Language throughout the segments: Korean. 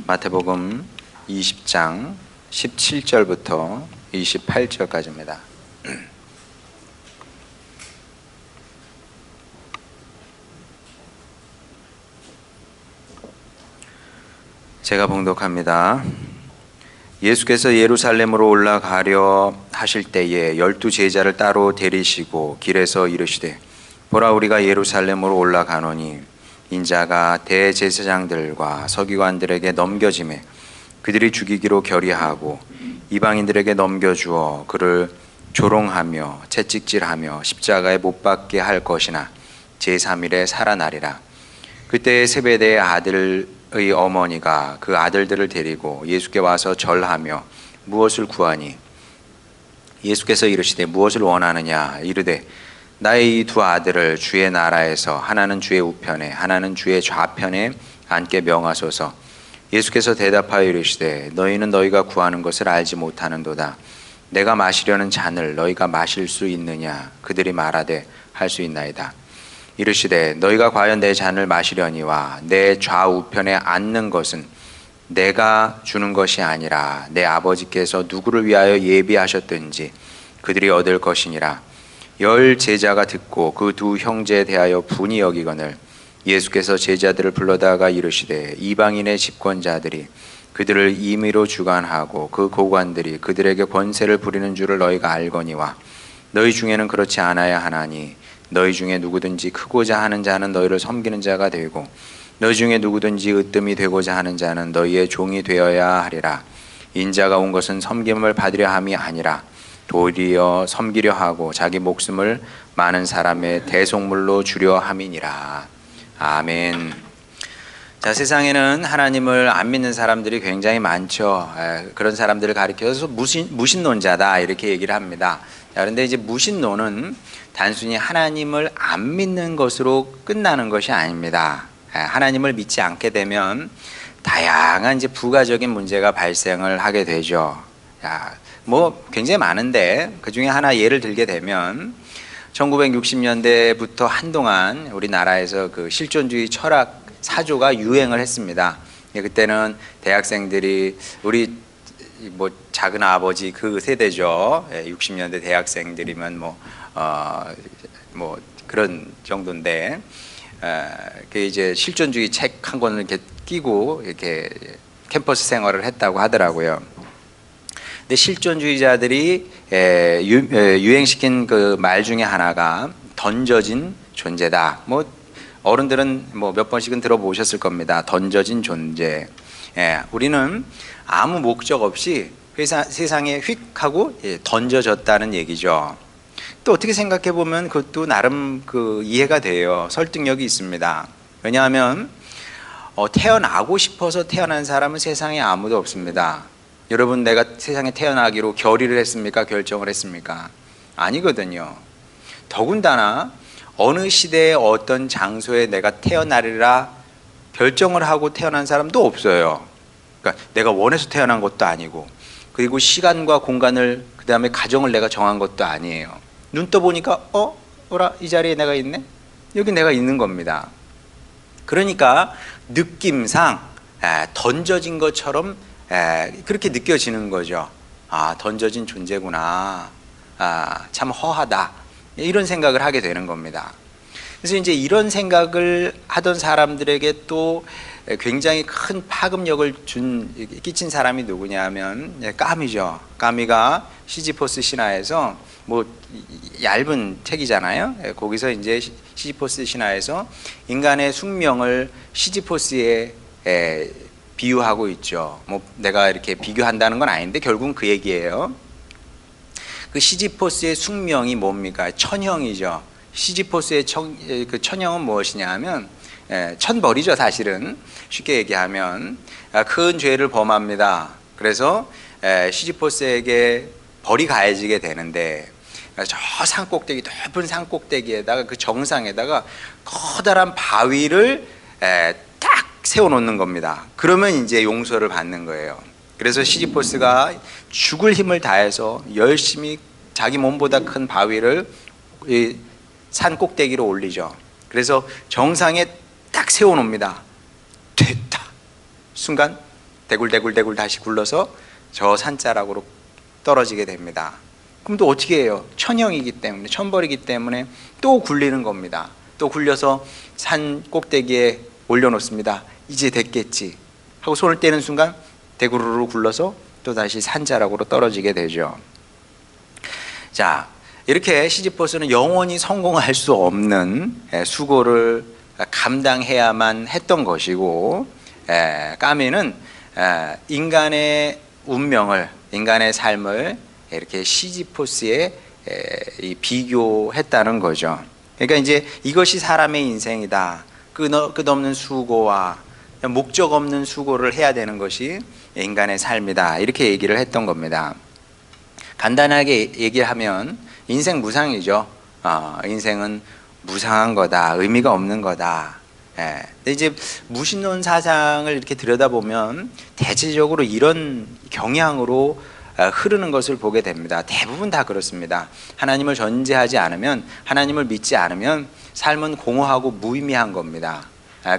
마태복음 20장 17절부터 28절까지입니다. 제가 봉독합니다. 예수께서 예루살렘으로 올라가려 하실 때에 12 제자를 따로 데리시고 길에서 이르시되 보라, 우리가 예루살렘으로 올라가노니 인자가 대제사장들과 서기관들에게 넘겨지매 그들이 죽이기로 결의하고 이방인들에게 넘겨주어 그를 조롱하며 채찍질하며 십자가에 못 박게 할 것이나 제3일에 살아나리라. 그때 세베대의 아들의 어머니가 그 아들들을 데리고 예수께 와서 절하며 무엇을 구하니 예수께서 이르시되 무엇을 원하느냐 이르되 나의 이 두 아들을 주의 나라에서 하나는 주의 우편에 하나는 주의 좌편에 앉게 명하소서. 예수께서 대답하여 이르시되 너희는 너희가 구하는 것을 알지 못하는도다. 내가 마시려는 잔을 너희가 마실 수 있느냐? 그들이 말하되 할 수 있나이다. 이르시되 너희가 과연 내 잔을 마시려니와 내 좌우편에 앉는 것은 내가 주는 것이 아니라 내 아버지께서 누구를 위하여 예비하셨든지 그들이 얻을 것이니라. 10 제자가 듣고 그 두 형제에 대하여 분이 여기거늘 예수께서 제자들을 불러다가 이르시되 이방인의 집권자들이 그들을 임의로 주관하고 그 고관들이 그들에게 권세를 부리는 줄을 너희가 알거니와 너희 중에는 그렇지 않아야 하나니 너희 중에 누구든지 크고자 하는 자는 너희를 섬기는 자가 되고 너희 중에 누구든지 으뜸이 되고자 하는 자는 너희의 종이 되어야 하리라. 인자가 온 것은 섬김을 받으려 함이 아니라 도리어 섬기려 하고 자기 목숨을 많은 사람의 대속물로 주려 함이니라. 아멘. 자, 세상에는 하나님을 안 믿는 사람들이 굉장히 많죠. 그런 사람들을 가리켜서 무신론자다 이렇게 얘기를 합니다. 자, 그런데 이제 무신론은 단순히 하나님을 안 믿는 것으로 끝나는 것이 아닙니다. 하나님을 믿지 않게 되면 다양한 이제 부가적인 문제가 발생을 하게 되죠. 자, 뭐 굉장히 많은데 그 중에 하나 예를 들게 되면 1960년대부터 한동안 우리나라에서 그 실존주의 철학 사조가 유행을 했습니다. 그때는 대학생들이 우리 뭐 작은 아버지 그 세대죠. 60년대 대학생들이면 뭐 그런 정도인데 그 이제 실존주의 책 한 권을 이렇게 끼고 이렇게 캠퍼스 생활을 했다고 하더라고요. 근데 실존주의자들이 유행시킨 그 말 중에 하나가 던져진 존재다. 뭐 어른들은 뭐 몇 번씩은 들어보셨을 겁니다. 던져진 존재. 우리는 아무 목적 없이 세상에 휙 하고 던져졌다는 얘기죠. 또 어떻게 생각해 보면 그것도 나름 그 이해가 돼요. 설득력이 있습니다. 왜냐하면 태어나고 싶어서 태어난 사람은 세상에 아무도 없습니다. 여러분, 내가 세상에 태어나기로 결의를 했습니까? 결정을 했습니까? 아니거든요. 더군다나 어느 시대에 어떤 장소에 내가 태어나리라 결정을 하고 태어난 사람도 없어요. 그러니까 내가 원해서 태어난 것도 아니고, 그리고 시간과 공간을, 그 다음에 가정을 내가 정한 것도 아니에요. 눈 떠보니까 어라, 이 자리에 내가 있네? 여기 내가 있는 겁니다. 그러니까 느낌상 던져진 것처럼 그렇게 느껴지는 거죠. 아, 던져진 존재구나. 참 허하다. 이런 생각을 하게 되는 겁니다. 그래서 이제 이런 생각을 하던 사람들에게 또 굉장히 큰 파급력을 끼친 사람이 누구냐면 까미죠. 까미가 시지포스 신화에서 뭐 얇은 책이잖아요. 거기서 이제 시지포스 신화에서 인간의 숙명을 시지포스에 비유하고 있죠. 뭐 내가 이렇게 비교한다는 건 아닌데 결국은 그 얘기예요. 그 시지포스의 숙명이 뭡니까? 천형이죠. 시지포스의 그 천형은 무엇이냐 하면 천벌이죠. 사실은 쉽게 얘기하면 큰 죄를 범합니다. 그래서 시지포스에게 벌이 가해지게 되는데 저 산꼭대기, 높은 산꼭대기에다가 그 정상에다가 커다란 바위를 딱 세워놓는 겁니다. 그러면 이제 용서를 받는 거예요. 그래서 시지포스가 죽을 힘을 다해서 열심히 자기 몸보다 큰 바위를 산 꼭대기로 올리죠. 그래서 정상에 딱 세워놓습니다. 됐다. 순간 대굴대굴대굴 다시 굴러서 저 산자락으로 떨어지게 됩니다. 그럼 또 어떻게 해요? 천형이기 때문에, 천벌이기 때문에 또 굴리는 겁니다. 또 굴려서 산 꼭대기에 올려놓습니다. 이제 됐겠지 하고 손을 떼는 순간 대구르르 굴러서 또 다시 산자락으로 떨어지게 되죠. 자, 이렇게 시지퍼스는 영원히 성공할 수 없는 수고를 감당해야만 했던 것이고, 까미는 인간의 운명을, 인간의 삶을 이렇게 시지포스에 비교했다는 거죠. 그러니까 이제 이것이 사람의 인생이다. 끝없는 수고와 목적 없는 수고를 해야 되는 것이 인간의 삶이다. 이렇게 얘기를 했던 겁니다. 간단하게 얘기하면 인생 무상이죠. 인생은 무상한 거다. 의미가 없는 거다. 근데 이제 무신론 사상을 이렇게 들여다보면 대체적으로 이런 경향으로 흐르는 것을 보게 됩니다. 대부분 다 그렇습니다. 하나님을 전제하지 않으면, 하나님을 믿지 않으면 삶은 공허하고 무의미한 겁니다.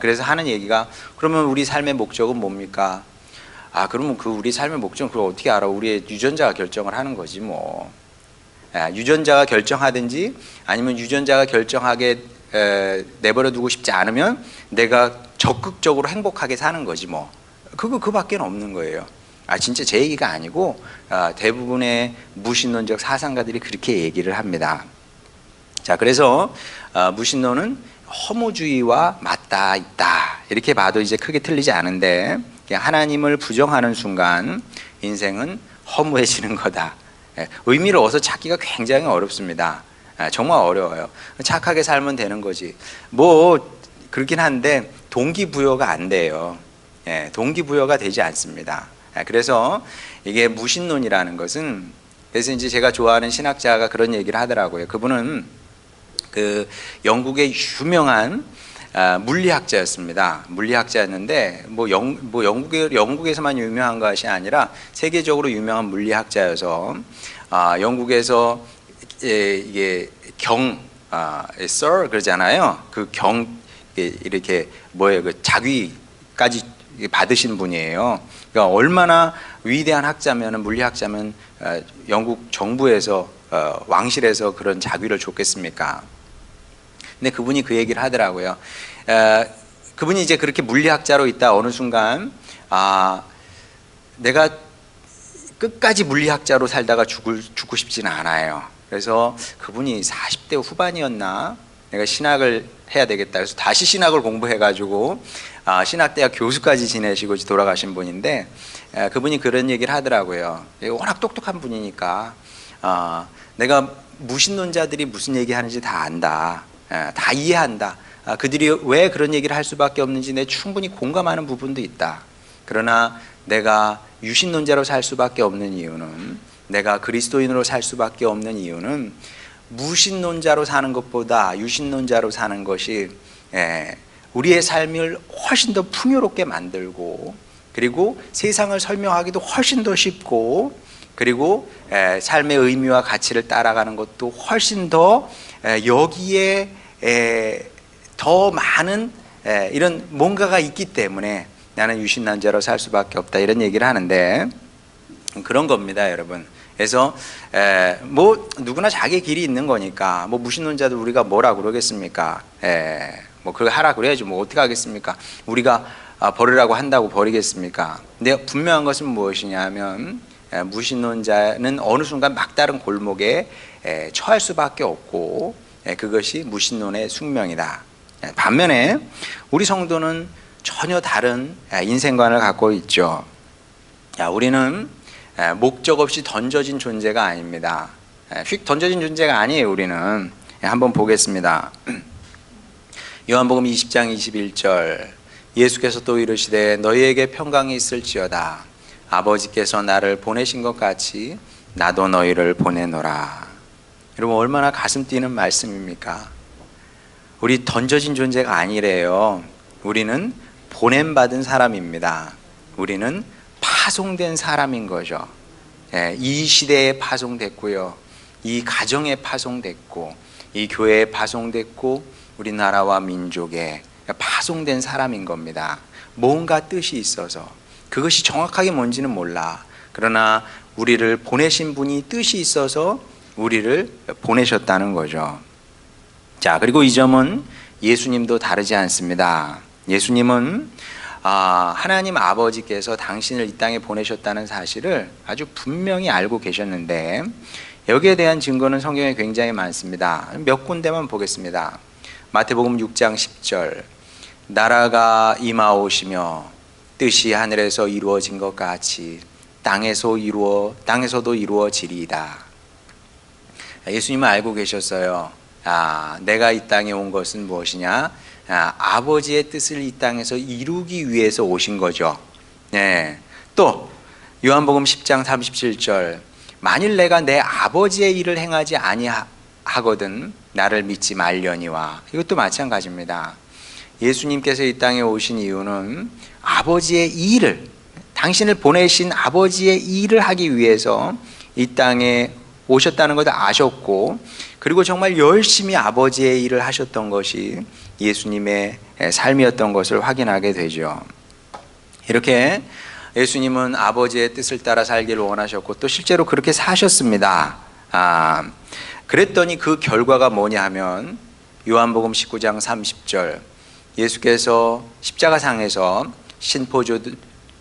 그래서 하는 얘기가, 그러면 우리 삶의 목적은 뭡니까? 그러면 그 우리 삶의 목적은 그걸 어떻게 알아? 우리의 유전자가 결정을 하는 거지 뭐. 유전자가 결정하든지 아니면 유전자가 결정하게 내버려 두고 싶지 않으면 내가 적극적으로 행복하게 사는 거지 뭐. 그밖에 없는 거예요. 진짜 제 얘기가 아니고 대부분의 무신론적 사상가들이 그렇게 얘기를 합니다. 자, 그래서 무신론은 허무주의와 맞닿아 있다. 이렇게 봐도 이제 크게 틀리지 않은데, 하나님을 부정하는 순간 인생은 허무해지는 거다. 의미를 어디서 찾기가 굉장히 어렵습니다. 정말 어려워요. 착하게 살면 되는 거지. 뭐 그렇긴 한데 동기부여가 안 돼요. 동기부여가 되지 않습니다. 그래서 이게 무신론이라는 것은, 그래서 이제 제가 좋아하는 신학자가 그런 얘기를 하더라고요. 그분은 그 영국의 유명한 물리학자였습니다. 물리학자였는데 영국에서만 유명한 것이 아니라 세계적으로 유명한 물리학자여서 영국에서 이게 Sir 그러잖아요. 그 이렇게 그 자위까지 받으신 분이에요. 그러니까 얼마나 위대한 학자면, 물리학자면 영국 정부에서 왕실에서 그런 자위를 줬겠습니까? 근데 그분이 그 얘기를 하더라고요. 그분이 이제 그렇게 물리학자로 있다 어느 순간 내가 끝까지 물리학자로 살다가 죽고 싶지는 않아요. 그래서 그분이 40대 후반이었나, 내가 신학을 해야 되겠다. 그래서 다시 신학을 공부해가지고 신학대학 교수까지 지내시고 돌아가신 분인데, 그분이 그런 얘기를 하더라고요. 워낙 똑똑한 분이니까 내가 무신론자들이 무슨 얘기하는지 다 안다. 다 이해한다. 그들이 왜 그런 얘기를 할 수밖에 없는지 내 충분히 공감하는 부분도 있다. 그러나 내가 유신론자로 살 수밖에 없는 이유는, 내가 그리스도인으로 살 수밖에 없는 이유는 무신론자로 사는 것보다 유신론자로 사는 것이 우리의 삶을 훨씬 더 풍요롭게 만들고, 그리고 세상을 설명하기도 훨씬 더 쉽고, 그리고 삶의 의미와 가치를 따라가는 것도 훨씬 더 여기에 더 많은 이런 뭔가가 있기 때문에 나는 유신론자로 살 수밖에 없다, 이런 얘기를 하는데, 그런 겁니다, 여러분. 그래서 뭐 누구나 자기 길이 있는 거니까, 뭐 무신론자들 우리가 뭐라 그러겠습니까? 뭐 그거 하라 그래야지 뭐 어떻게 하겠습니까? 우리가 버리라고 한다고 버리겠습니까? 근데 분명한 것은 무엇이냐면, 무신론자는 어느 순간 막다른 골목에 처할 수밖에 없고, 그것이 무신론의 숙명이다. 반면에 우리 성도는 전혀 다른 인생관을 갖고 있죠. 우리는 목적 없이 던져진 존재가 아닙니다. 휙 던져진 존재가 아니에요. 우리는 한번 보겠습니다. 요한복음 20장 21절, 예수께서 또 이르시되 너희에게 평강이 있을지어다. 아버지께서 나를 보내신 것 같이 나도 너희를 보내노라. 여러분, 얼마나 가슴 뛰는 말씀입니까? 우리 던져진 존재가 아니래요. 우리는 보냄받은 사람입니다. 우리는 파송된 사람인 거죠. 이 시대에 파송됐고요, 이 가정에 파송됐고, 이 교회에 파송됐고, 우리나라와 민족에 파송된 사람인 겁니다. 뭔가 뜻이 있어서, 그것이 정확하게 뭔지는 몰라. 그러나 우리를 보내신 분이 뜻이 있어서 우리를 보내셨다는 거죠. 자, 그리고 이 점은 예수님도 다르지 않습니다. 예수님은 하나님 아버지께서 당신을 이 땅에 보내셨다는 사실을 아주 분명히 알고 계셨는데, 여기에 대한 증거는 성경에 굉장히 많습니다. 몇 군데만 보겠습니다. 마태복음 6장 10절, 나라가 임하오시며 뜻이 하늘에서 이루어진 것 같이 땅에서도 이루어지리이다. 예수님은 알고 계셨어요. 내가 이 땅에 온 것은 무엇이냐? 아버지의 뜻을 이 땅에서 이루기 위해서 오신 거죠. 네. 또 요한복음 10장 37절, 만일 내가 내 아버지의 일을 행하지 아니하거든 나를 믿지 말려니와. 이것도 마찬가지입니다. 예수님께서 이 땅에 오신 이유는 아버지의 일을, 당신을 보내신 아버지의 일을 하기 위해서 이 땅에 오셨다는 것을 아셨고, 그리고 정말 열심히 아버지의 일을 하셨던 것이 예수님의 삶이었던 것을 확인하게 되죠. 이렇게 예수님은 아버지의 뜻을 따라 살기를 원하셨고 또 실제로 그렇게 사셨습니다. 그랬더니 그 결과가 뭐냐 하면 요한복음 19장 30절, 예수께서 십자가상에서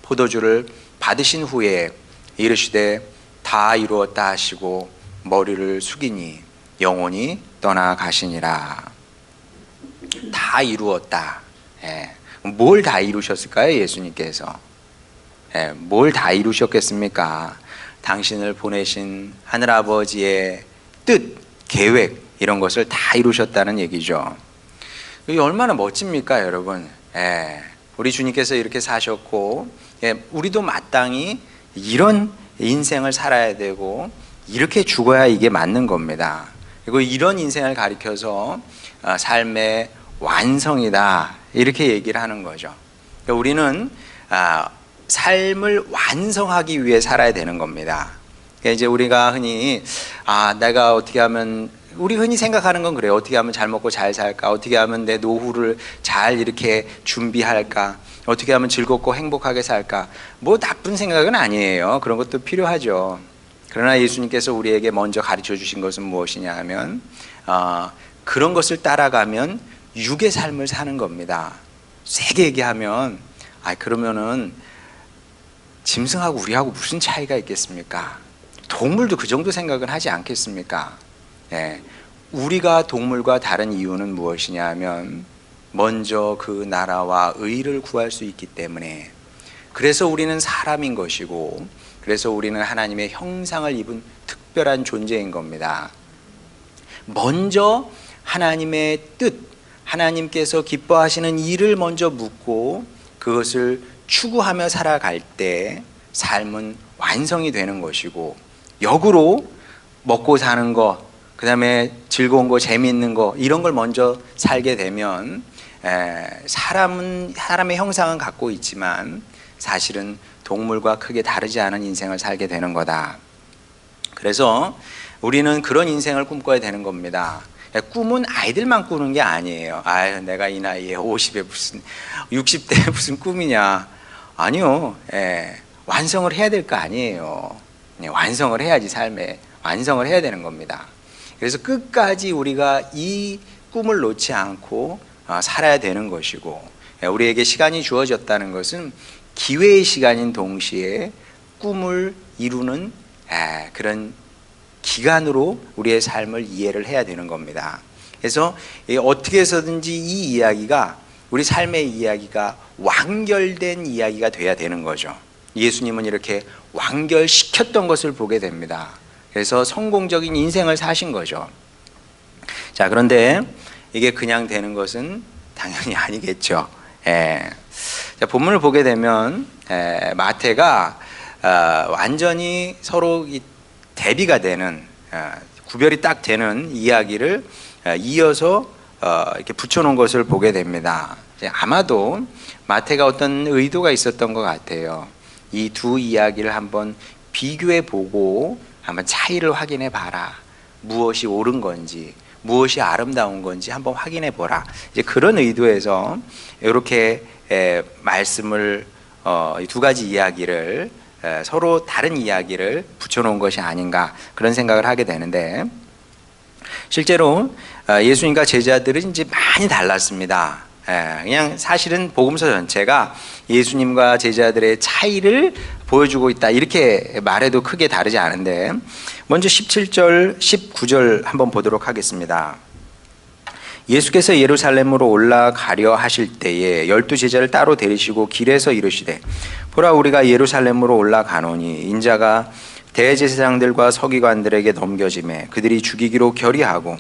포도주를 받으신 후에 이르시되 다 이루었다 하시고 머리를 숙이니 영혼이 떠나가시니라. 다 이루었다. 뭘 다 이루셨을까요? 예수님께서 뭘 다 이루셨겠습니까? 당신을 보내신 하늘아버지의 뜻, 계획, 이런 것을 다 이루셨다는 얘기죠. 이게 얼마나 멋집니까, 여러분? 우리 주님께서 이렇게 사셨고, 우리도 마땅히 이런 인생을 살아야 되고 이렇게 죽어야 이게 맞는 겁니다. 그리고 이런 인생을 가리켜서 삶의 완성이다, 이렇게 얘기를 하는 거죠. 그러니까 우리는 삶을 완성하기 위해 살아야 되는 겁니다. 그러니까 이제 우리가 흔히 내가 어떻게 하면, 우리 흔히 생각하는 건 그래요. 어떻게 하면 잘 먹고 잘 살까? 어떻게 하면 내 노후를 잘 이렇게 준비할까? 어떻게 하면 즐겁고 행복하게 살까? 뭐 나쁜 생각은 아니에요. 그런 것도 필요하죠. 그러나 예수님께서 우리에게 먼저 가르쳐 주신 것은 무엇이냐 하면 그런 것을 따라가면 육의 삶을 사는 겁니다. 세게 얘기하면 그러면은 짐승하고 우리하고 무슨 차이가 있겠습니까? 동물도 그 정도 생각은 하지 않겠습니까? 우리가 동물과 다른 이유는 무엇이냐 하면 먼저 그 나라와 의를 구할 수 있기 때문에, 그래서 우리는 사람인 것이고, 그래서 우리는 하나님의 형상을 입은 특별한 존재인 겁니다. 먼저 하나님의 뜻, 하나님께서 기뻐하시는 일을 먼저 묻고 그것을 추구하며 살아갈 때 삶은 완성이 되는 것이고, 역으로 먹고 사는 거, 그 다음에 즐거운 거, 재미있는 거, 이런 걸 먼저 살게 되면 사람은 사람의 형상은 갖고 있지만 사실은 동물과 크게 다르지 않은 인생을 살게 되는 거다. 그래서 우리는 그런 인생을 꿈꿔야 되는 겁니다. 꿈은 아이들만 꾸는 게 아니에요. 내가 이 나이에 50에 무슨 60대에 무슨 꿈이냐. 아니요. 완성을 해야 될 거 아니에요. 완성을 해야지, 삶에 완성을 해야 되는 겁니다. 그래서 끝까지 우리가 이 꿈을 놓지 않고 살아야 되는 것이고, 우리에게 시간이 주어졌다는 것은 기회의 시간인 동시에 꿈을 이루는 그런 기간으로 우리의 삶을 이해를 해야 되는 겁니다. 그래서 어떻게 해서든지 이 이야기가, 우리 삶의 이야기가 완결된 이야기가 돼야 되는 거죠. 예수님은 이렇게 완결시켰던 것을 보게 됩니다. 그래서 성공적인 인생을 사신 거죠. 자, 그런데 이게 그냥 되는 것은 당연히 아니겠죠. 자, 본문을 보게 되면 마태가 완전히 서로 대비가 되는, 구별이 딱 되는 이야기를 이어서 이렇게 붙여놓은 것을 보게 됩니다. 아마도 마태가 어떤 의도가 있었던 것 같아요. 이 두 이야기를 한번 비교해 보고 한번 차이를 확인해 봐라. 무엇이 옳은 건지, 무엇이 아름다운 건지 한번 확인해 보라. 이제 그런 의도에서 이렇게 말씀을 이 두 가지 이야기를 서로 다른 이야기를 붙여놓은 것이 아닌가 그런 생각을 하게 되는데, 실제로 예수님과 제자들은 이제 많이 달랐습니다. 그냥 사실은 복음서 전체가 예수님과 제자들의 차이를 보여주고 있다 이렇게 말해도 크게 다르지 않은데, 먼저 17절 19절 한번 보도록 하겠습니다. 예수께서 예루살렘으로 올라가려 하실 때에 12 제자를 따로 데리시고 길에서 이르시되, 보라, 우리가 예루살렘으로 올라가노니 인자가 대제사장들과 서기관들에게 넘겨지매 그들이 죽이기로 결의하고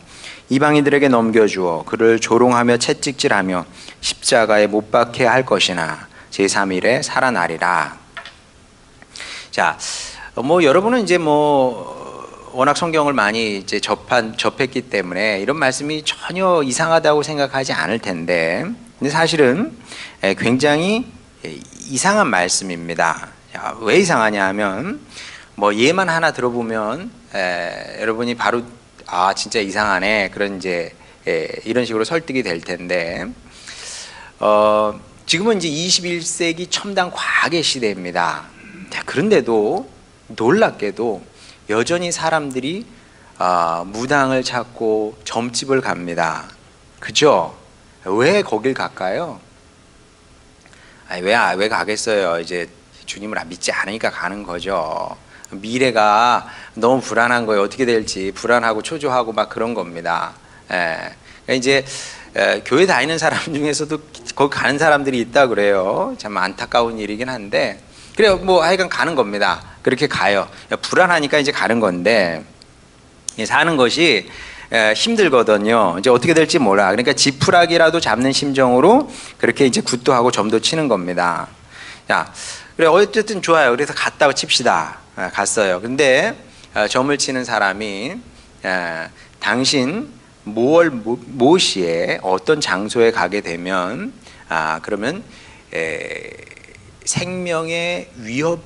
이방인들에게 넘겨주어 그를 조롱하며 채찍질하며 십자가에 못 박게 할 것이나 제3일에 살아나리라. 자, 여러분은 이제 워낙 성경을 많이 이제 접했기 때문에 이런 말씀이 전혀 이상하다고 생각하지 않을 텐데, 근데 사실은 굉장히 이상한 말씀입니다. 왜 이상하냐 하면, 예만 하나 들어보면 여러분이 바로 진짜 이상하네 그런 이제 이런 식으로 설득이 될 텐데, 지금은 이제 21세기 첨단 과학의 시대입니다. 그런데도 놀랍게도 여전히 사람들이 무당을 찾고 점집을 갑니다. 그죠? 왜 거길 갈까요? 왜 가겠어요? 이제 주님을 믿지 않으니까 가는 거죠. 미래가 너무 불안한 거예요. 어떻게 될지 불안하고 초조하고 막 그런 겁니다. 그러니까 이제 교회 다니는 사람 중에서도 거기 가는 사람들이 있다 그래요. 참 안타까운 일이긴 한데, 그래요. 하여간 가는 겁니다. 그렇게 가요. 불안하니까 이제 가는 건데, 사는 것이 힘들거든요. 이제 어떻게 될지 몰라. 그러니까 지푸라기라도 잡는 심정으로 그렇게 이제 굿도 하고 점도 치는 겁니다. 자, 그래 어쨌든 좋아요. 그래서 갔다고 칩시다. 갔어요. 근데 점을 치는 사람이 당신 모 시에 어떤 장소에 가게 되면 그러면 생명의 위협이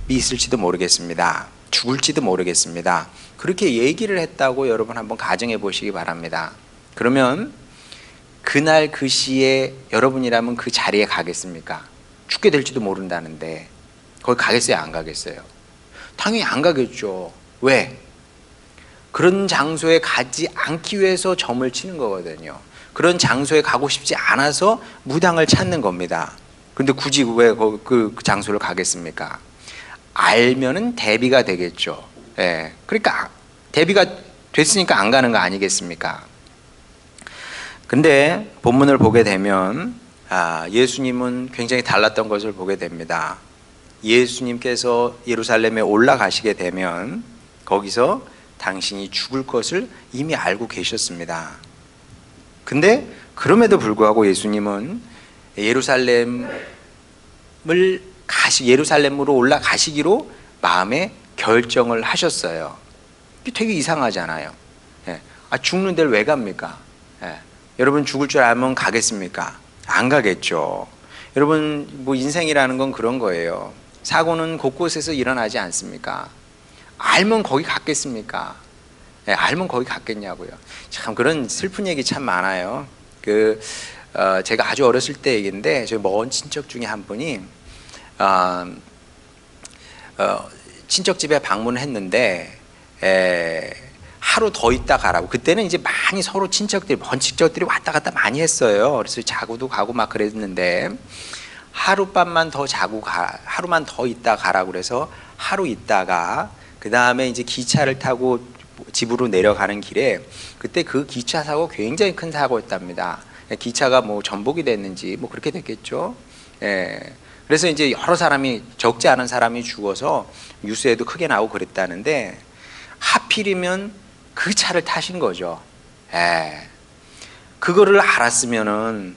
있을지도 모르겠습니다. 죽을지도 모르겠습니다. 그렇게 얘기를 했다고 여러분 한번 가정해 보시기 바랍니다. 그러면 그날 그 시에 여러분이라면 그 자리에 가겠습니까? 죽게 될지도 모른다는데 거기 가겠어요? 안 가겠어요? 당연히 안 가겠죠. 왜? 그런 장소에 가지 않기 위해서 점을 치는 거거든요. 그런 장소에 가고 싶지 않아서 무당을 찾는 겁니다. 근데 굳이 왜 그 장소를 가겠습니까? 알면은 대비가 되겠죠. 그러니까 대비가 됐으니까 안 가는 거 아니겠습니까? 근데 본문을 보게 되면 예수님은 굉장히 달랐던 것을 보게 됩니다. 예수님께서 예루살렘에 올라가시게 되면 거기서 당신이 죽을 것을 이미 알고 계셨습니다. 근데 그럼에도 불구하고 예수님은 예루살렘으로 올라가시기로 마음에 결정을 하셨어요. 되게 이상하잖아요. 죽는 데를 왜 갑니까? 여러분 죽을 줄 알면 가겠습니까? 안 가겠죠. 여러분 인생이라는 건 그런 거예요. 사고는 곳곳에서 일어나지 않습니까? 알면 거기 갔겠습니까? 알면 거기 갔겠냐고요. 참 그런 슬픈 얘기 참 많아요. 제가 아주 어렸을 때 얘기인데, 저희 먼 친척 중에 한 분이 친척 집에 방문을 했는데 하루 더 있다 가라고. 그때는 이제 많이 서로 먼 친척들이 왔다 갔다 많이 했어요. 그래서 자고도 가고 막 그랬는데, 하루만 더 있다 가라고 그래서 하루 있다가 그 다음에 이제 기차를 타고 집으로 내려가는 길에, 그때 그 기차 사고 굉장히 큰 사고였답니다. 기차가 전복이 됐는지 그렇게 됐겠죠. 그래서 이제 여러 사람이, 적지 않은 사람이 죽어서 뉴스에도 크게 나오고 그랬다는데, 하필이면 그 차를 타신 거죠. 그거를 알았으면은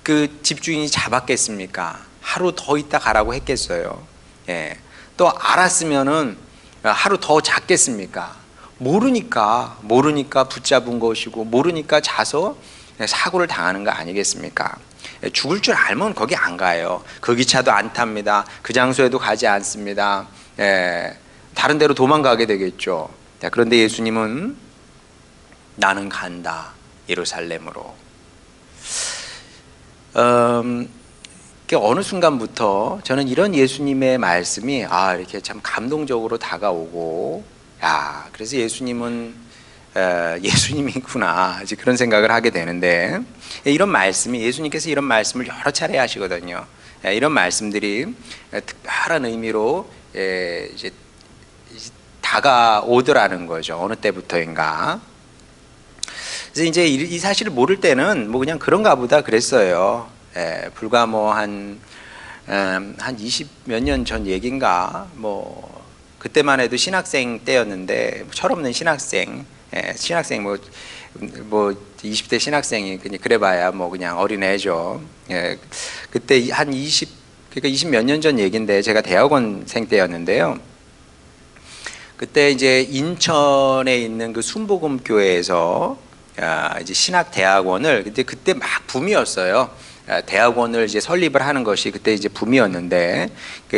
그 집주인이 잡았겠습니까? 하루 더 있다 가라고 했겠어요. 또 알았으면은 하루 더 잤겠습니까? 모르니까 붙잡은 것이고, 모르니까 자서 사고를 당하는 거 아니겠습니까? 죽을 줄 알면 거기 안 가요. 그 기차도 안 탑니다. 그 장소에도 가지 않습니다. 다른 데로 도망가게 되겠죠. 그런데 예수님은 나는 간다, 예루살렘으로. 어느 순간부터 저는 이런 예수님의 말씀이 이렇게 참 감동적으로 다가오고, 그래서 예수님은 예수님이구나, 이제 그런 생각을 하게 되는데, 이런 말씀이, 예수님께서 이런 말씀을 여러 차례 하시거든요. 이런 말씀들이 특별한 의미로 이제 다가오더라는 거죠. 어느 때부터인가. 그래서 이제 이 사실을 모를 때는 뭐 그냥 그런가 보다 그랬어요. 불과 뭐 한 20 몇 년 전 얘긴가, 뭐 그때만 해도 신학생 때였는데, 철없는 신학생, 신학생 뭐 20대 신학생이 그래봐야 뭐 그냥 어린애죠. 그때 그러니까 20 몇 년 전 얘긴데, 제가 대학원생 때였는데요. 그때 이제 인천에 있는 그 순복음 교회에서 이제 신학 대학원을, 그때 막 붐이었어요. 대학원을 이제 설립을 하는 것이 그때 이제 붐이었는데,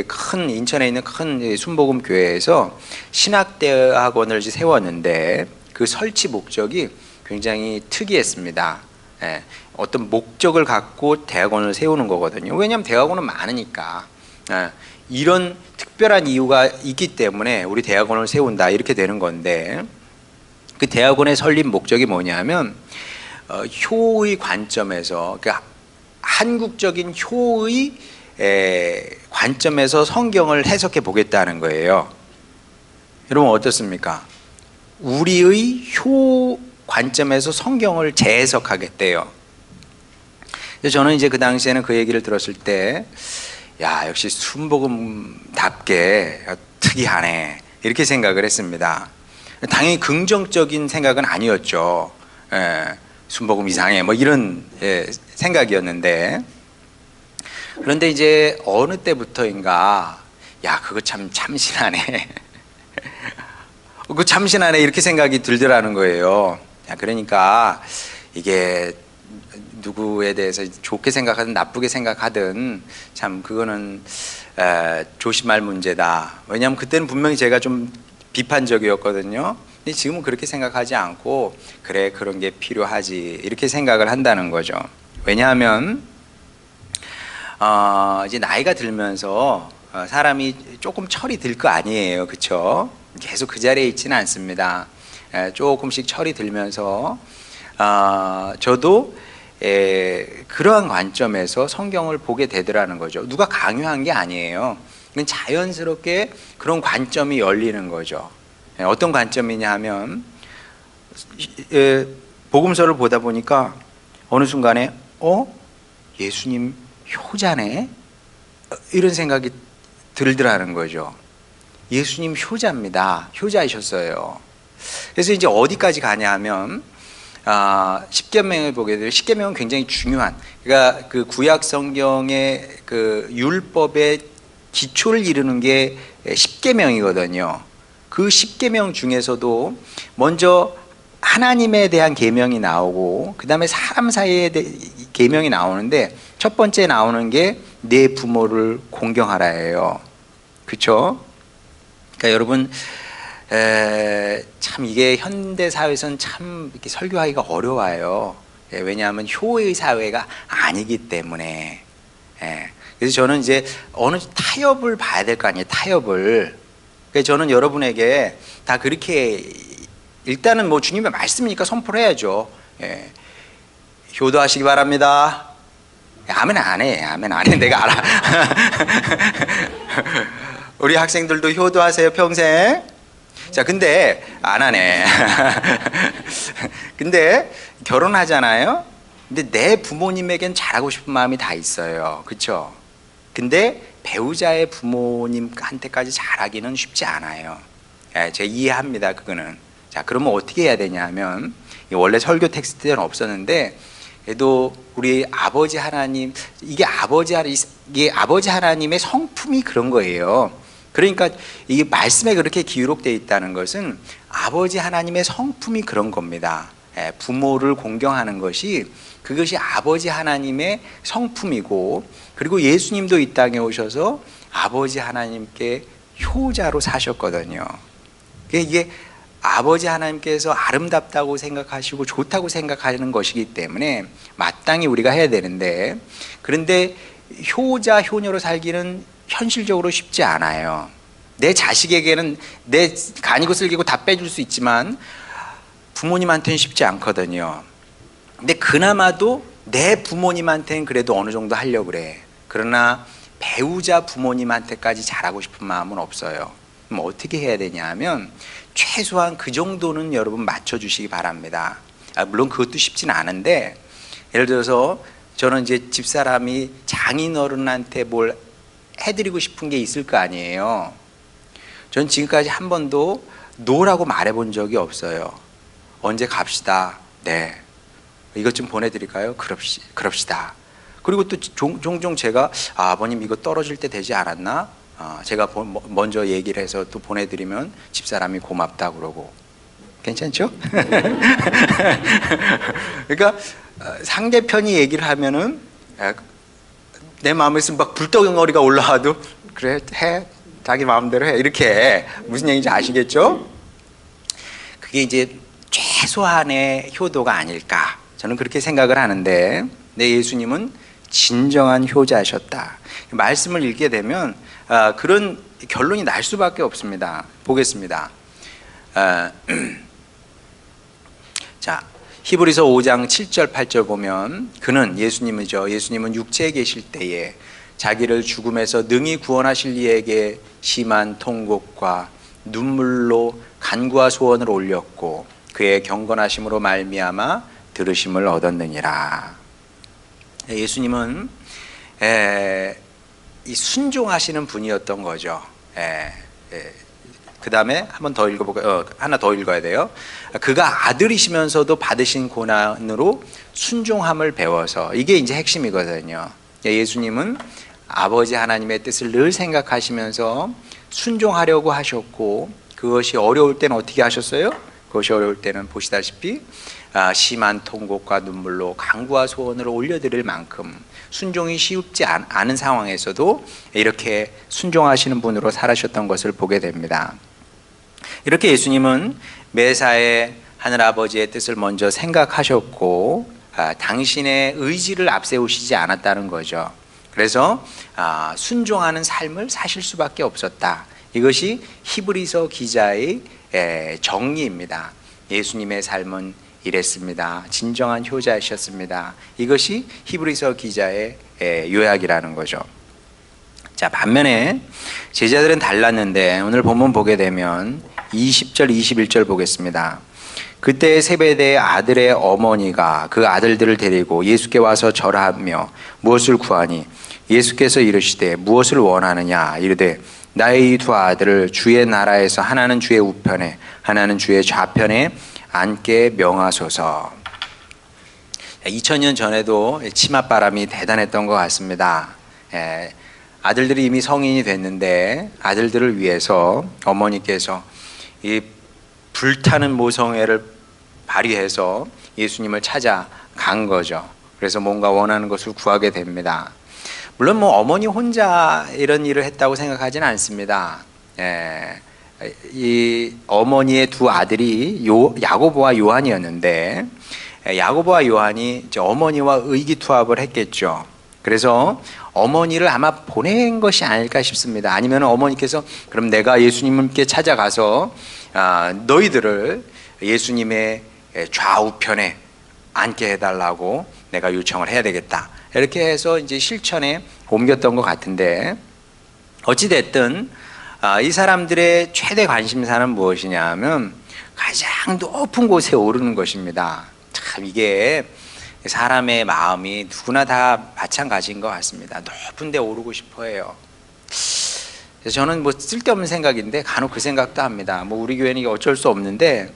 큰 인천에 있는 큰 순복음 교회에서 신학 대학원을 이제 세웠는데, 그 설치 목적이 굉장히 특이했습니다. 어떤 목적을 갖고 대학원을 세우는 거거든요. 왜냐하면 대학원은 많으니까. 이런 특별한 이유가 있기 때문에 우리 대학원을 세운다, 이렇게 되는 건데, 그 대학원의 설립 목적이 뭐냐면 효의 관점에서, 그러니까 한국적인 효의 관점에서 성경을 해석해 보겠다는 거예요. 여러분 어떻습니까? 우리의 효 관점에서 성경을 재해석하겠대요. 그래서 저는 이제 그 당시에는 그 얘기를 들었을 때, 역시 순복음답게 특이하네, 이렇게 생각을 했습니다. 당연히 긍정적인 생각은 아니었죠. 순복음 이상해, 뭐 이런 생각이었는데, 그런데 이제 어느 때부터인가, 그거 참 참신하네. 그 참신하네, 이렇게 생각이 들더라는 거예요. 그러니까 이게 누구에 대해서 좋게 생각하든 나쁘게 생각하든 참 그거는 조심할 문제다. 왜냐하면 그때는 분명히 제가 좀 비판적이었거든요. 근데 지금은 그렇게 생각하지 않고, 그래, 그런 게 필요하지, 이렇게 생각을 한다는 거죠. 왜냐하면 이제 나이가 들면서 사람이 조금 철이 들 거 아니에요, 그렇죠? 계속 그 자리에 있지는 않습니다. 조금씩 철이 들면서 저도 그러한 관점에서 성경을 보게 되더라는 거죠. 누가 강요한 게 아니에요. 자연스럽게 그런 관점이 열리는 거죠. 어떤 관점이냐 하면, 복음서를 보다 보니까 어느 순간에 예수님 효자네, 이런 생각이 들더라는 거죠. 예수님 효자입니다. 효자이셨어요. 그래서 이제 어디까지 가냐 하면, 십계명을 보게 되면, 십계명은 굉장히 중요한, 그러니까 그 구약 성경의 그 율법의 기초를 이루는 게 십계명이거든요. 그 십계명 중에서도 먼저 하나님에 대한 계명이 나오고, 그 다음에 사람 사이에 계명이 나오는데, 첫 번째 나오는 게 내 부모를 공경하라예요. 그렇죠? 그러니까 여러분, 참 이게 현대 사회에서는 참 이렇게 설교하기가 어려워요. 왜냐하면 효의 사회가 아니기 때문에. 그래서 저는 이제 어느 타협을 봐야 될 거 아니에요, 타협을. 그래서 저는 여러분에게 다 그렇게, 일단은 뭐 주님의 말씀이니까 선포를 해야죠. 효도하시기 바랍니다. 아멘 안 해, 아멘 안 해, 내가 알아. 우리 학생들도 효도하세요, 평생. 자, 근데 안 하네. 근데 결혼하잖아요. 근데 내 부모님에겐 잘하고 싶은 마음이 다 있어요, 그렇죠? 근데 배우자의 부모님한테까지 잘하기는 쉽지 않아요. 제가 이해합니다, 그거는. 자, 그러면 어떻게 해야 되냐 하면, 원래 설교 텍스트는 없었는데, 그래도 우리 아버지 하나님, 이게 아버지 하나님의 성품이 그런 거예요. 그러니까 이 말씀에 그렇게 기록되어 있다는 것은 아버지 하나님의 성품이 그런 겁니다. 부모를 공경하는 것이, 그것이 아버지 하나님의 성품이고, 그리고 예수님도 이 땅에 오셔서 아버지 하나님께 효자로 사셨거든요. 이게 아버지 하나님께서 아름답다고 생각하시고 좋다고 생각하는 것이기 때문에 마땅히 우리가 해야 되는데, 그런데 효자 효녀로 살기는 현실적으로 쉽지 않아요. 내 자식에게는 내 간이고 쓸기고 다 빼줄 수 있지만 부모님한테는 쉽지 않거든요. 근데 그나마도 내 부모님한테는 그래도 어느 정도 하려고 그래. 그러나 배우자 부모님한테까지 잘하고 싶은 마음은 없어요. 그럼 어떻게 해야 되냐 하면 최소한 그 정도는 여러분 맞춰주시기 바랍니다. 물론 그것도 쉽지는 않은데, 예를 들어서 저는 이제 집사람이 장인어른한테 뭘 해드리고 싶은 게 있을 거 아니에요. 전 지금까지 한 번도 노라고 말해본 적이 없어요. 언제 갑시다. 네. 이것 좀 보내드릴까요? 그럽시다. 그리고 또 종종 제가 아버님 이거 떨어질 때 되지 않았나? 제가 먼저 얘기를 해서 또 보내드리면 집사람이 고맙다 그러고. 괜찮죠? 그러니까 상대편이 얘기를 하면은 내 마음에서 막 불덩어리가 올라와도 그래 해 자기 마음대로 해 이렇게 무슨 얘기인지 아시겠죠? 그게 이제 최소한의 효도가 아닐까 저는 그렇게 생각을 하는데, 내 예수님은 진정한 효자셨다. 말씀을 읽게 되면 그런 결론이 날 수밖에 없습니다. 보겠습니다. 자, 히브리서 5장 7절 8절 보면 그는 예수님이죠. 예수님은 육체에 계실 때에 자기를 죽음에서 능히 구원하실 이에게 심한 통곡과 눈물로 간구와 소원을 올렸고 그의 경건하심으로 말미암아 들으심을 얻었느니라. 예수님은 이 순종하시는 분이었던 거죠. 그 다음에 한 번 더 읽어볼까요? 하나 더 읽어야 돼요. 그가 아들이시면서도 받으신 고난으로 순종함을 배워서, 이게 이제 핵심이거든요. 예수님은 아버지 하나님의 뜻을 늘 생각하시면서 순종하려고 하셨고, 그것이 어려울 때는 어떻게 하셨어요? 그것이 어려울 때는 보시다시피 심한 통곡과 눈물로 간구와 소원을 올려드릴 만큼 순종이 쉽지 않은 상황에서도 이렇게 순종하시는 분으로 살아셨던 것을 보게 됩니다. 이렇게 예수님은 매사에 하늘아버지의 뜻을 먼저 생각하셨고 당신의 의지를 앞세우시지 않았다는 거죠. 그래서 순종하는 삶을 사실 수밖에 없었다. 이것이 히브리서 기자의 정리입니다. 예수님의 삶은 이랬습니다. 진정한 효자이셨습니다. 이것이 히브리서 기자의 요약이라는 거죠. 자, 반면에 제자들은 달랐는데 오늘 본문 보게 되면 20절 21절 보겠습니다. 그때 세베대의 아들의 어머니가 그 아들들을 데리고 예수께 와서 절하며 무엇을 구하니 예수께서 이르시되 무엇을 원하느냐 이르되 나의 이 두 아들을 주의 나라에서 하나는 주의 우편에 하나는 주의 좌편에 앉게 명하소서. 2000년 전에도 치맛바람이 대단했던 것 같습니다. 아들들이 이미 성인이 됐는데 아들들을 위해서 어머니께서 이 불타는 모성애를 발휘해서 예수님을 찾아간 거죠. 그래서 뭔가 원하는 것을 구하게 됩니다. 물론 뭐 어머니 혼자 이런 일을 했다고 생각하지는 않습니다. 이 어머니의 두 아들이 야고보와 요한이었는데 야고보와 요한이 이제 어머니와 의기투합을 했겠죠. 그래서 어머니를 아마 보낸 것이 아닐까 싶습니다. 아니면 어머니께서 그럼 내가 예수님께 찾아가서 너희들을 예수님의 좌우편에 앉게 해달라고 내가 요청을 해야 되겠다. 이렇게 해서 이제 실천에 옮겼던 것 같은데, 어찌됐든 이 사람들의 최대 관심사는 무엇이냐 하면 가장 높은 곳에 오르는 것입니다. 참 이게 사람의 마음이 누구나 다 마찬가지인 것 같습니다. 높은 데 오르고 싶어 해요. 그래서 저는 뭐 쓸데없는 생각인데 간혹 그 생각도 합니다. 뭐 우리 교회는 이게 어쩔 수 없는데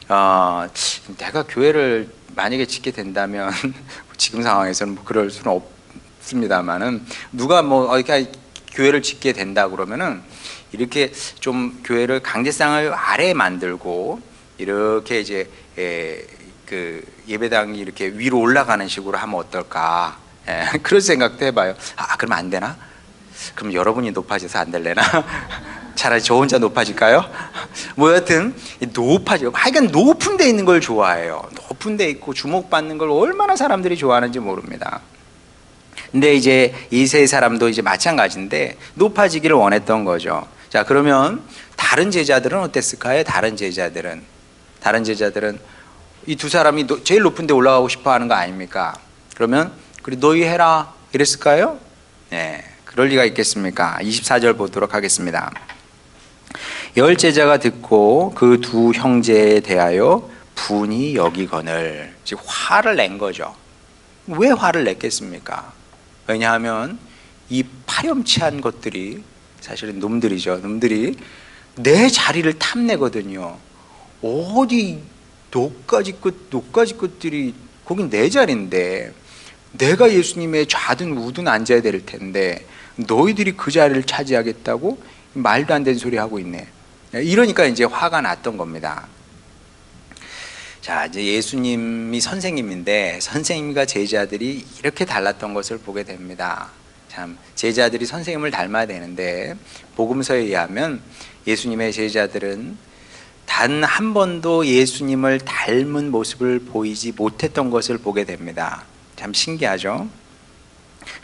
내가 교회를 만약에 짓게 된다면 지금 상황에서는 뭐 그럴 수는 없습니다만은 누가 뭐 이렇게 교회를 짓게 된다 그러면은 이렇게 좀 교회를 강제상을 아래 만들고 이렇게 이제 그 예배당이 이렇게 위로 올라가는 식으로 하면 어떨까? 그런 생각도 해봐요. 그럼 안 되나? 그럼 여러분이 높아져서 안 될래나? 차라리 저 혼자 높아질까요? 뭐 여하튼 높아지고 하여간 높은 데 있는 걸 좋아해요. 높은 데 있고 주목받는 걸 얼마나 사람들이 좋아하는지 모릅니다. 근데 이제 이 세 사람도 이제 마찬가지인데 높아지기를 원했던 거죠. 자, 그러면 다른 제자들은 어땠을까요? 다른 제자들은 이 두 사람이 제일 높은 데 올라가고 싶어 하는 거 아닙니까? 그러면 그래 너희 해라 이랬을까요? 네, 그럴 리가 있겠습니까? 24절 보도록 하겠습니다. 열 제자가 듣고 그 두 형제에 대하여 분이 여기거늘, 즉 화를 낸 거죠. 왜 화를 냈겠습니까? 왜냐하면 이 파렴치한 것들이 사실은 놈들이죠. 놈들이 내 자리를 탐내거든요. 어디 너까지 것들이 거긴 내 자리인데 내가 예수님의 좌든 우든 앉아야 될 텐데 너희들이 그 자리를 차지하겠다고 말도 안 되는 소리 하고 있네. 이러니까 이제 화가 났던 겁니다. 자, 이제 예수님이 선생님인데 선생님과 제자들이 이렇게 달랐던 것을 보게 됩니다. 참, 제자들이 선생님을 닮아야 되는데 복음서에 의하면 예수님의 제자들은 단 한 번도 예수님을 닮은 모습을 보이지 못했던 것을 보게 됩니다. 참 신기하죠?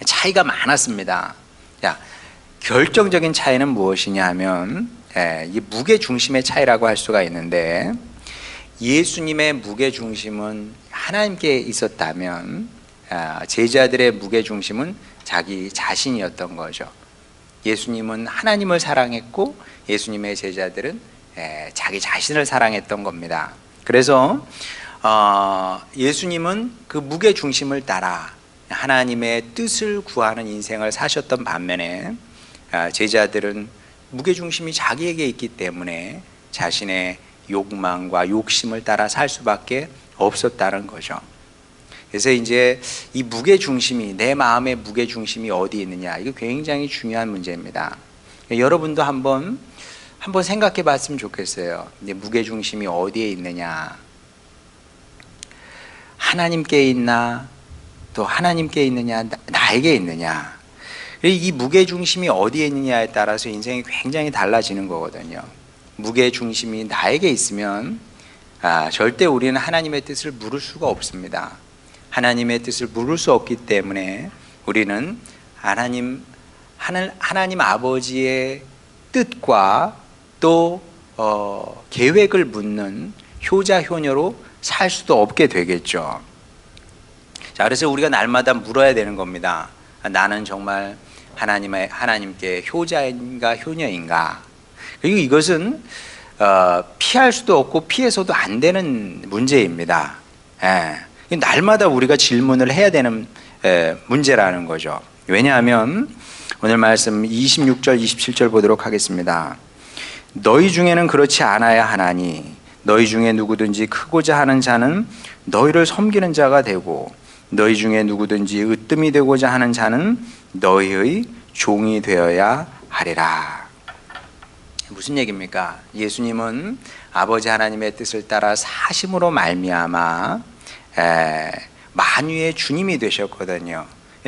차이가 많았습니다. 자, 결정적인 차이는 무엇이냐 하면 이 무게중심의 차이라고 할 수가 있는데, 예수님의 무게중심은 하나님께 있었다면 제자들의 무게중심은 자기 자신이었던 거죠. 예수님은 하나님을 사랑했고 예수님의 제자들은 자기 자신을 사랑했던 겁니다. 그래서 예수님은 그 무게중심을 따라 하나님의 뜻을 구하는 인생을 사셨던 반면에 제자들은 무게중심이 자기에게 있기 때문에 자신의 욕망과 욕심을 따라 살 수밖에 없었다는 거죠. 그래서 이제 이 무게중심이, 내 마음의 무게중심이 어디 있느냐, 이거 굉장히 중요한 문제입니다. 여러분도 한번 생각해 봤으면 좋겠어요. 내 무게중심이 어디에 있느냐, 하나님께 있나, 또 하나님께 있느냐, 나에게 있느냐. 이 무게중심이 어디에 있느냐에 따라서 인생이 굉장히 달라지는 거거든요. 무게중심이 나에게 있으면 절대 우리는 하나님의 뜻을 물을 수가 없습니다. 하나님의 뜻을 물을 수 없기 때문에 우리는 하나님 아버지의 뜻과 또 계획을 묻는 효자 효녀로 살 수도 없게 되겠죠. 자, 그래서 우리가 날마다 물어야 되는 겁니다. 나는 정말 하나님께 효자인가 효녀인가? 그리고 이것은 피할 수도 없고 피해서도 안 되는 문제입니다. 날마다 우리가 질문을 해야 되는 문제라는 거죠. 왜냐하면 오늘 말씀 26절 27절 보도록 하겠습니다. 너희 중에는 그렇지 않아야 하나니 너희 중에 누구든지 크고자 하는 자는 너희를 섬기는 자가 되고 너희 중에 누구든지 으뜸이 되고자 하는 자는 너희의 종이 되어야 하리라. 무슨 얘기입니까? 예수님은 아버지 하나님의 뜻을 따라 사심으로 말미암아 만유의 주님이 되셨거든요.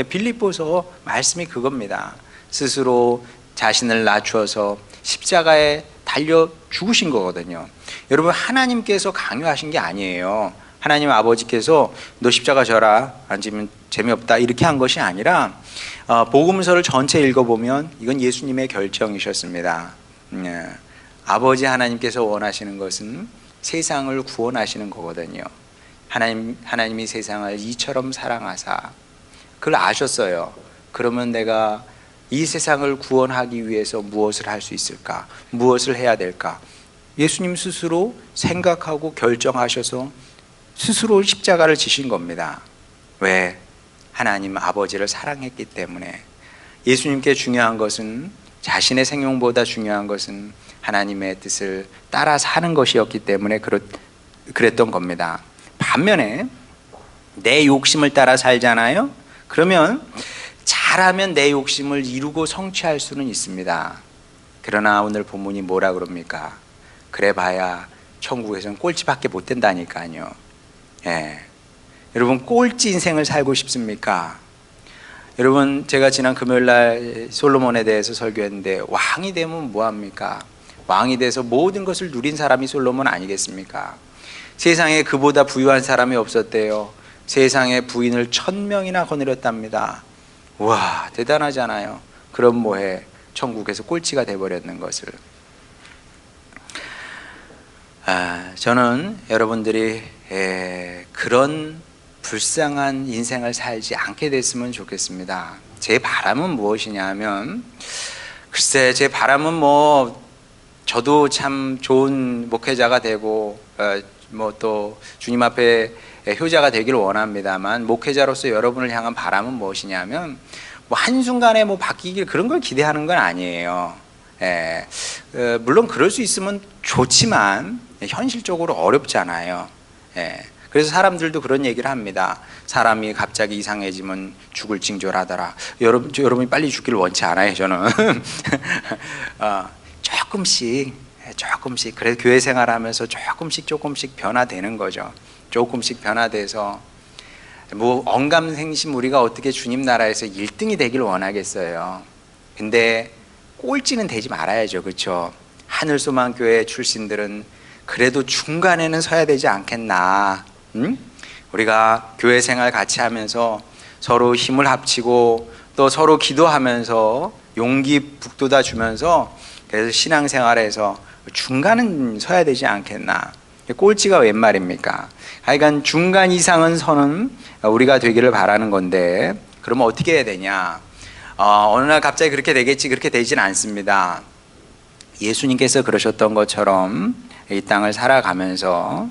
빌립보서 말씀이 그겁니다. 스스로 자신을 낮추어서 십자가에 달려 죽으신 거거든요. 여러분, 하나님께서 강요하신 게 아니에요. 하나님 아버지께서 너 십자가 져라, 앉으면 재미없다, 이렇게 한 것이 아니라 복음서를 전체 읽어보면 이건 예수님의 결정이셨습니다. 아버지 하나님께서 원하시는 것은 세상을 구원하시는 거거든요. 하나님이 세상을 이처럼 사랑하사, 그걸 아셨어요. 그러면 내가 이 세상을 구원하기 위해서 무엇을 할 수 있을까? 무엇을 해야 될까? 예수님 스스로 생각하고 결정하셔서 스스로 십자가를 지신 겁니다. 왜? 하나님 아버지를 사랑했기 때문에. 예수님께 중요한 것은, 자신의 생명보다 중요한 것은 하나님의 뜻을 따라 사는 것이었기 때문에 그랬던 겁니다. 반면에 내 욕심을 따라 살잖아요. 그러면 잘하면 내 욕심을 이루고 성취할 수는 있습니다. 그러나 오늘 본문이 뭐라 그럽니까? 그래봐야 천국에서는 꼴찌밖에 못 된다니까요. 여러분, 꼴찌 인생을 살고 싶습니까? 여러분, 제가 지난 금요일날 솔로몬에 대해서 설교했는데, 왕이 되면 뭐합니까? 왕이 돼서 모든 것을 누린 사람이 솔로몬 아니겠습니까? 세상에 그보다 부유한 사람이 없었대요. 세상에 부인을 1000명이나 거느렸답니다. 와, 대단하잖아요. 그럼 뭐해? 천국에서 꼴찌가 돼버렸는 것을. 저는 여러분들이 그런 불쌍한 인생을 살지 않게 됐으면 좋겠습니다. 제 바람은 무엇이냐 하면, 글쎄, 제 바람은 뭐 저도 참 좋은 목회자가 되고 뭐 또 주님 앞에 효자가 되기를 원합니다만, 목회자로서 여러분을 향한 바람은 무엇이냐면, 뭐 한순간에 뭐 바뀌길 그런 걸 기대하는 건 아니에요. 물론 그럴 수 있으면 좋지만 현실적으로 어렵잖아요. 그래서 사람들도 그런 얘기를 합니다. 사람이 갑자기 이상해지면 죽을 징조라더라. 여러분이 빨리 죽기를 원치 않아요, 저는. 조금씩 그래서 교회 생활하면서 조금씩 변화되는 거죠. 조금씩 변화돼서 뭐 언감생심 우리가 어떻게 주님 나라에서 1등이 되길 원하겠어요. 근데 꼴찌는 되지 말아야죠, 그렇죠? 하늘소망교회 출신들은 그래도 중간에는 서야 되지 않겠나? 응? 우리가 교회 생활 같이 하면서 서로 힘을 합치고 또 서로 기도하면서 용기 북돋아 주면서, 그래서 신앙생활에서 중간은 서야 되지 않겠나? 꼴찌가 웬 말입니까? 하여간 중간 이상은 서는 우리가 되기를 바라는 건데, 그러면 어떻게 해야 되냐? 어느 날 갑자기 그렇게 되겠지, 그렇게 되진 않습니다. 예수님께서 그러셨던 것처럼 이 땅을 살아가면서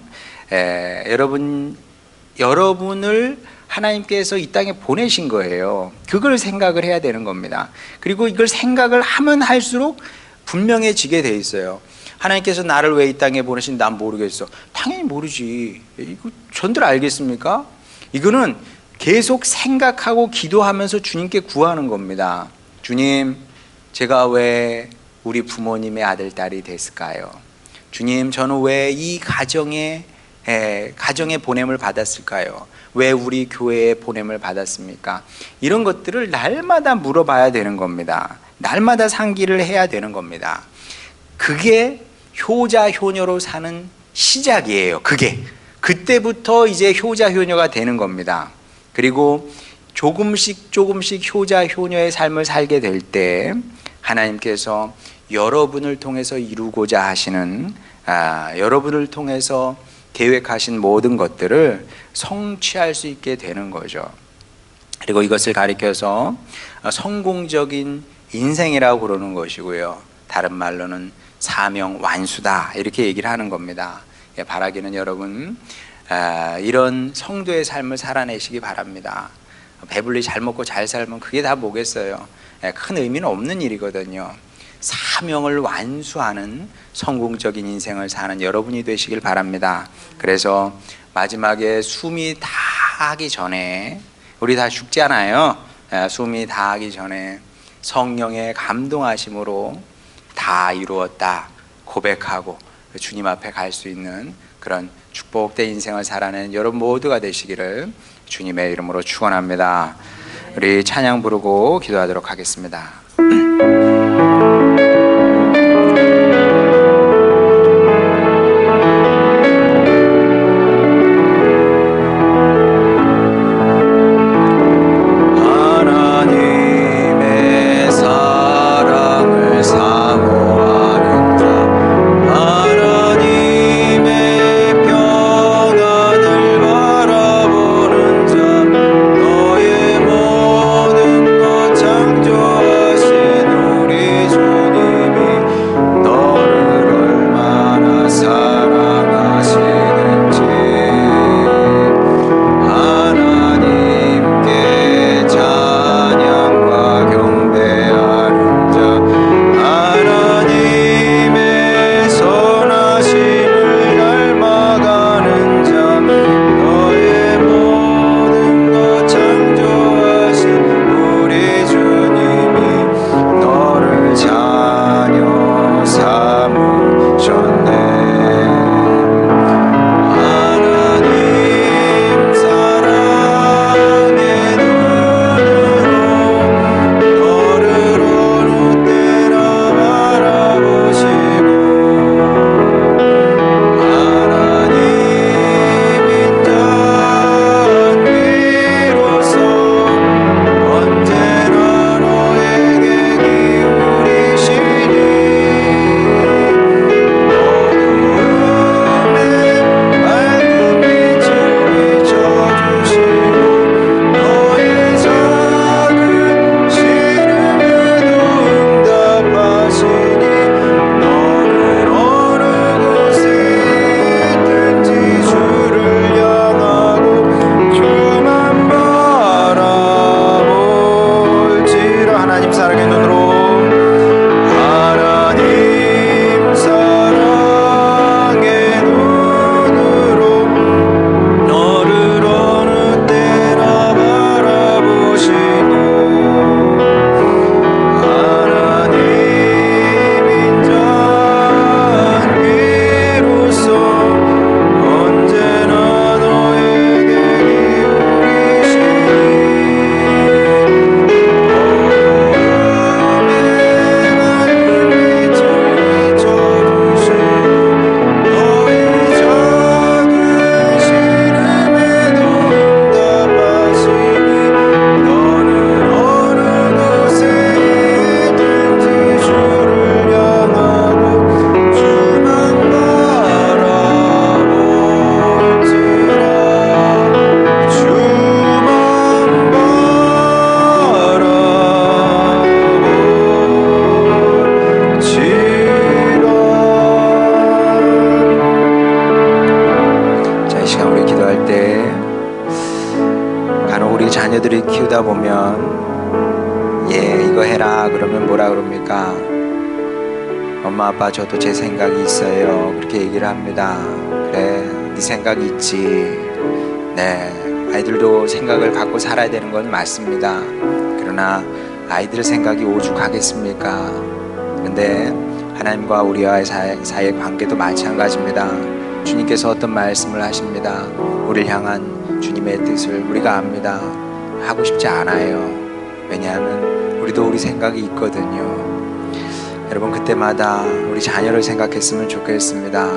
여러분을 하나님께서 이 땅에 보내신 거예요. 그걸 생각을 해야 되는 겁니다. 그리고 이걸 생각을 하면 할수록 분명해지게 돼 있어요. 하나님께서 나를 왜 이 땅에 보내신 난 모르겠어. 당연히 모르지. 이거 전들 알겠습니까? 이거는 계속 생각하고 기도하면서 주님께 구하는 겁니다. 주님, 제가 왜 우리 부모님의 아들, 딸이 됐을까요? 주님, 저는 왜 이 가정에 보냄을 받았을까요? 왜 우리 교회에 보냄을 받았습니까? 이런 것들을 날마다 물어봐야 되는 겁니다. 날마다 상기를 해야 되는 겁니다. 그게 효자 효녀로 사는 시작이에요. 그때부터 이제 효자 효녀가 되는 겁니다. 그리고 조금씩 효자 효녀의 삶을 살게 될 때 하나님께서 여러분을 통해서 이루고자 하시는, 여러분을 통해서 계획하신 모든 것들을 성취할 수 있게 되는 거죠. 그리고 이것을 가리켜서 성공적인 인생이라고 그러는 것이고요. 다른 말로는 사명 완수다, 이렇게 얘기를 하는 겁니다. 바라기는 여러분, 이런 성도의 삶을 살아내시기 바랍니다. 배불리 잘 먹고 잘 살면 그게 다 뭐겠어요? 큰 의미는 없는 일이거든요. 사명을 완수하는 성공적인 인생을 사는 여러분이 되시길 바랍니다. 그래서 마지막에 숨이 다하기 전에, 우리 다 죽잖아요. 숨이 다하기 전에 성령의 감동하심으로 다 이루었다 고백하고 주님 앞에 갈 수 있는 그런 축복된 인생을 살아내는 여러분 모두가 되시기를 주님의 이름으로 축원합니다. 우리 찬양 부르고 기도하도록 하겠습니다. 자녀들이 키우다 보면 이거 해라 그러면 뭐라 그럽니까? 엄마 아빠 저도 제 생각이 있어요 그렇게 얘기를 합니다. 그래 네 생각이 있지. 네, 아이들도 생각을 갖고 살아야 되는 건 맞습니다. 그러나 아이들 생각이 오죽하겠습니까? 그런데 하나님과 우리와의 사이의 관계도 마찬가지입니다. 주님께서 어떤 말씀을 하십니다. 우리를 향한 주님의 뜻을 우리가 압니다. 하고 싶지 않아요. 왜냐하면 우리도 우리 생각이 있거든요. 여러분 그때마다 우리 자녀를 생각했으면 좋겠습니다.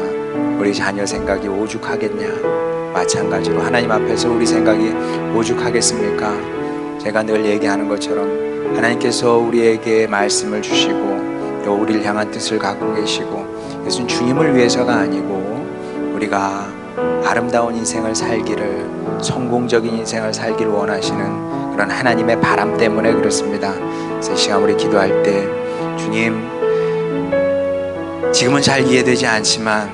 우리 자녀 생각이 오죽하겠냐? 마찬가지로 하나님 앞에서 우리 생각이 오죽하겠습니까? 제가 늘 얘기하는 것처럼 하나님께서 우리에게 말씀을 주시고 또 우리를 향한 뜻을 갖고 계시고 이것은 주님을 위해서가 아니고 우리가 아름다운 인생을 살기를, 성공적인 인생을 살기를 원하시는 그런 하나님의 바람 때문에 그렇습니다. 그래서 이 시간 우리 기도할 때 주님, 지금은 잘 이해되지 않지만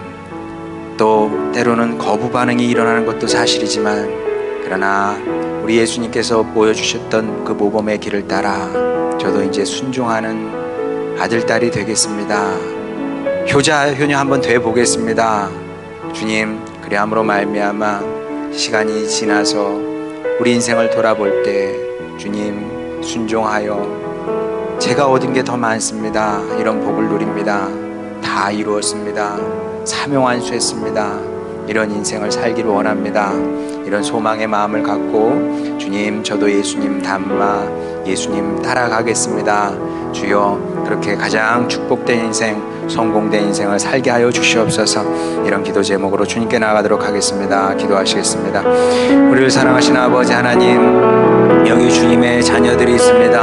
또 때로는 거부 반응이 일어나는 것도 사실이지만 그러나 우리 예수님께서 보여주셨던 그 모범의 길을 따라 저도 이제 순종하는 아들, 딸이 되겠습니다. 효자, 효녀 한번 돼 보겠습니다. 주님, 그리함으로 말미암아 시간이 지나서 우리 인생을 돌아볼 때 주님 순종하여 제가 얻은 게 더 많습니다. 이런 복을 누립니다. 다 이루었습니다. 사명완수했습니다. 이런 인생을 살기를 원합니다. 이런 소망의 마음을 갖고 주님, 저도 예수님 닮아 예수님 따라가겠습니다. 주여, 그렇게 가장 축복된 인생, 성공된 인생을 살게 하여 주시옵소서. 이런 기도 제목으로 주님께 나가도록 하겠습니다. 기도하시겠습니다. 우리를 사랑하시는 아버지 하나님, 여기 주님의 자녀들이 있습니다.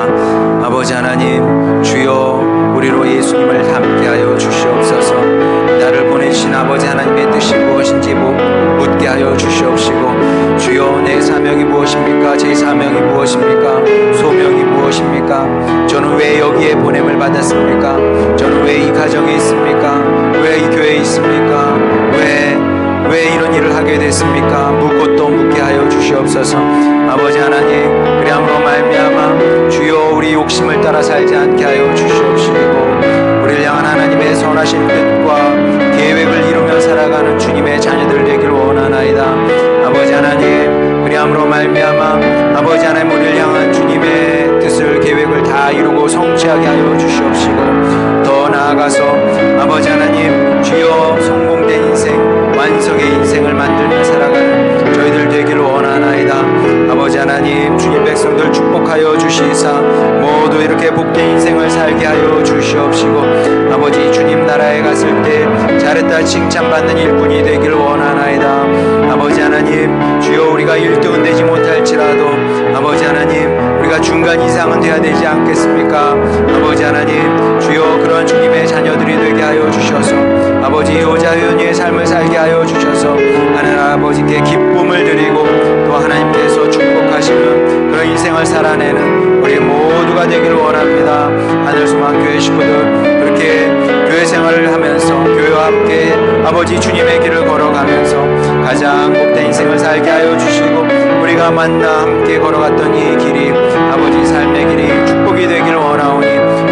아버지 하나님, 주여 우리로 예수님을 닮게 하여 주시옵소서. 나를 보내주신 아버지 하나님의 뜻이 무엇인지 묻게 하여 주시옵시고, 주여 내 사명이 무엇입니까? 제 사명이 무엇입니까? 소명이 무엇입니까? 저는 왜 여기에 보냄을 받았습니까? 저는 왜 이 가정에 있습니까? 왜 이 교회에 있습니까? 왜 이런 일을 하게 됐습니까? 묻고 또 묻게 하여 주시옵소서. 아버지 하나님, 그리함으로 말미암아 주여 우리 욕심을 따라 살지 않게 하여 주시옵시고, 우리를 향한 하나님의 선하신 뜻과 계획을 이루며 살아가는 주님의 자녀들 되기를 원하나이다. 아버지 하나님, 그리함으로 말미암아 아버지 하나님, 우리를 향한 주님의 뜻을, 계획을 다 이루고 성취하게 하여 주시옵시고, 더 나아가서 아버지 하나님, 주여 성공된 인생, 완성의 인생을 만들며 살아가는 저희들 되기를 원하나이다. 아버지 하나님, 주님 백성들 축복하여 주시사 모두 이렇게 복된 인생을 살게 하여 주시옵시고, 아버지 주님 나라에 갔을 때 잘했다 칭찬받는 일꾼이 되기를 원하나이다. 아버지 하나님, 주여 우리가 1등은 되지 못할지라도 아버지 하나님, 우리가 중간 이상은 돼야 되지 않겠습니까? 아버지 하나님, 주여 그런 주님의 자녀들이 되게 하여 주셔서 아버지 효자 효녀의 삶을 살게 하여 주셔서 하나님 아버지께 기쁨을 드리고 또 하나님께서 축복하시는 그런 인생을 살아내는 우리 모두가 되기를 원합니다. 하늘소망교회 식구들, 그렇게 교회 생활을 하면서 교회와 함께 아버지 주님의 길을 걸어가면서 가장 복된 인생을 살게 하여 주시고, 우리가 만나 함께 걸어갔던 이 길이 아버지 삶의 길이 축복이 되기를 원하오니,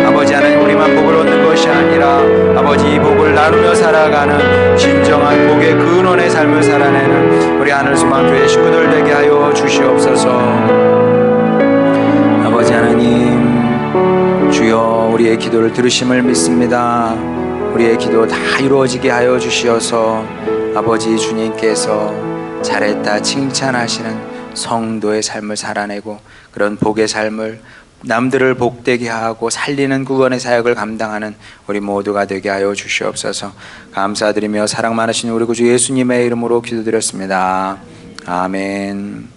아버지 하나님, 우리만 복을 얻는 것이 아니라 아버지 이 복을 나누며 살아가는 진정한 복의 근원의 삶을 살아내는 우리 하늘소망교회 식구들 되게 하여 주시옵소서. 아버지 하나님, 주여 우리의 기도를 들으심을 믿습니다. 우리의 기도 다 이루어지게 하여 주시어서 아버지 주님께서 잘했다 칭찬하시는 성도의 삶을 살아내고 그런 복의 삶을 남들을 복되게 하고 살리는 구원의 사역을 감당하는 우리 모두가 되게 하여 주시옵소서. 감사드리며 사랑 많으신 우리 구주 예수님의 이름으로 기도드렸습니다. 아멘.